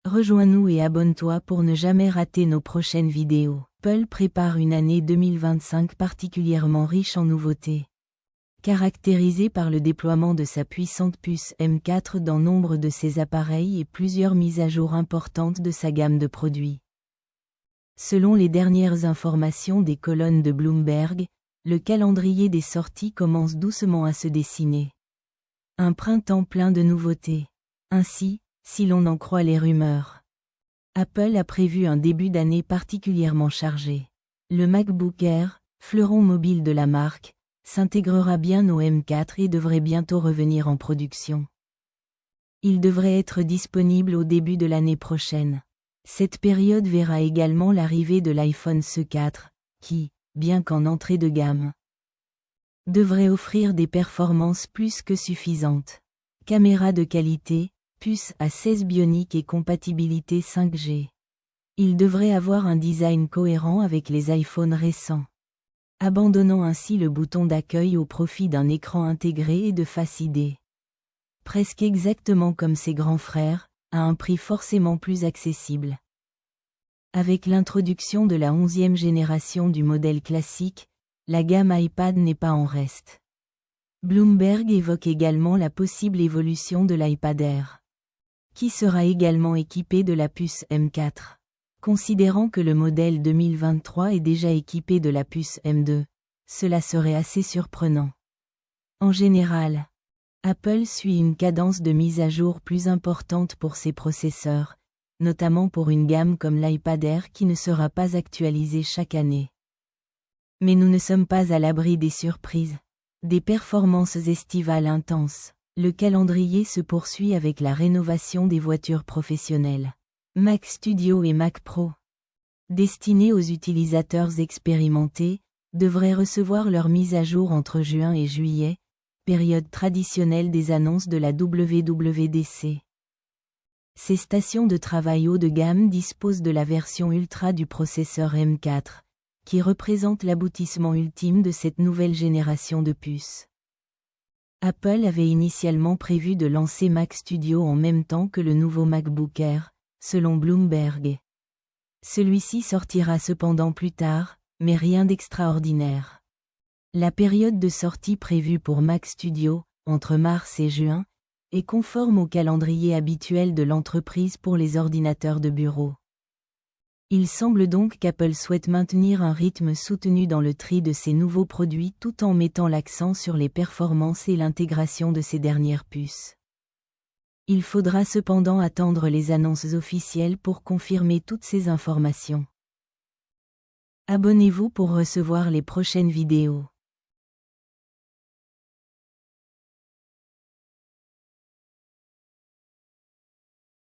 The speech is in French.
Rejoins-nous et abonne-toi pour ne jamais rater nos prochaines vidéos. Apple prépare une année 2025 particulièrement riche en nouveautés. Caractérisée par le déploiement de sa puissante puce M4 dans nombre de ses appareils et plusieurs mises à jour importantes de sa gamme de produits. Selon les dernières informations des colonnes de Bloomberg, le calendrier des sorties commence doucement à se dessiner. Un printemps plein de nouveautés. Ainsi, si l'on en croit les rumeurs, Apple a prévu un début d'année particulièrement chargé. Le MacBook Air, fleuron mobile de la marque, s'intégrera bien au M4 et devrait bientôt revenir en production. Il devrait être disponible au début de l'année prochaine. Cette période verra également l'arrivée de l'iPhone SE 4, qui, bien qu'en entrée de gamme, devrait offrir des performances plus que suffisantes. Caméra de qualité, puce A16 Bionic et compatibilité 5G. Il devrait avoir un design cohérent avec les iPhones récents, abandonnant ainsi le bouton d'accueil au profit d'un écran intégré et de Face ID. Presque exactement comme ses grands frères, à un prix forcément plus accessible. Avec l'introduction de la 11e génération du modèle classique, la gamme iPad n'est pas en reste. Bloomberg évoque également la possible évolution de l'iPad Air, qui sera également équipé de la puce M4. Considérant que le modèle 2023 est déjà équipé de la puce M2, cela serait assez surprenant. En général, Apple suit une cadence de mise à jour plus importante pour ses processeurs, notamment pour une gamme comme l'iPad Air qui ne sera pas actualisée chaque année. Mais nous ne sommes pas à l'abri des surprises, des performances estivales intenses. Le calendrier se poursuit avec la rénovation des voitures professionnelles. Mac Studio et Mac Pro, destinés aux utilisateurs expérimentés, devraient recevoir leur mise à jour entre juin et juillet, période traditionnelle des annonces de la WWDC. Ces stations de travail haut de gamme disposent de la version Ultra du processeur M4, qui représente l'aboutissement ultime de cette nouvelle génération de puces. Apple avait initialement prévu de lancer Mac Studio en même temps que le nouveau MacBook Air, selon Bloomberg. Celui-ci sortira cependant plus tard, mais rien d'extraordinaire. La période de sortie prévue pour Mac Studio, entre mars et juin, est conforme au calendrier habituel de l'entreprise pour les ordinateurs de bureau. Il semble donc qu'Apple souhaite maintenir un rythme soutenu dans le tri de ses nouveaux produits tout en mettant l'accent sur les performances et l'intégration de ses dernières puces. Il faudra cependant attendre les annonces officielles pour confirmer toutes ces informations. Abonnez-vous pour recevoir les prochaines vidéos.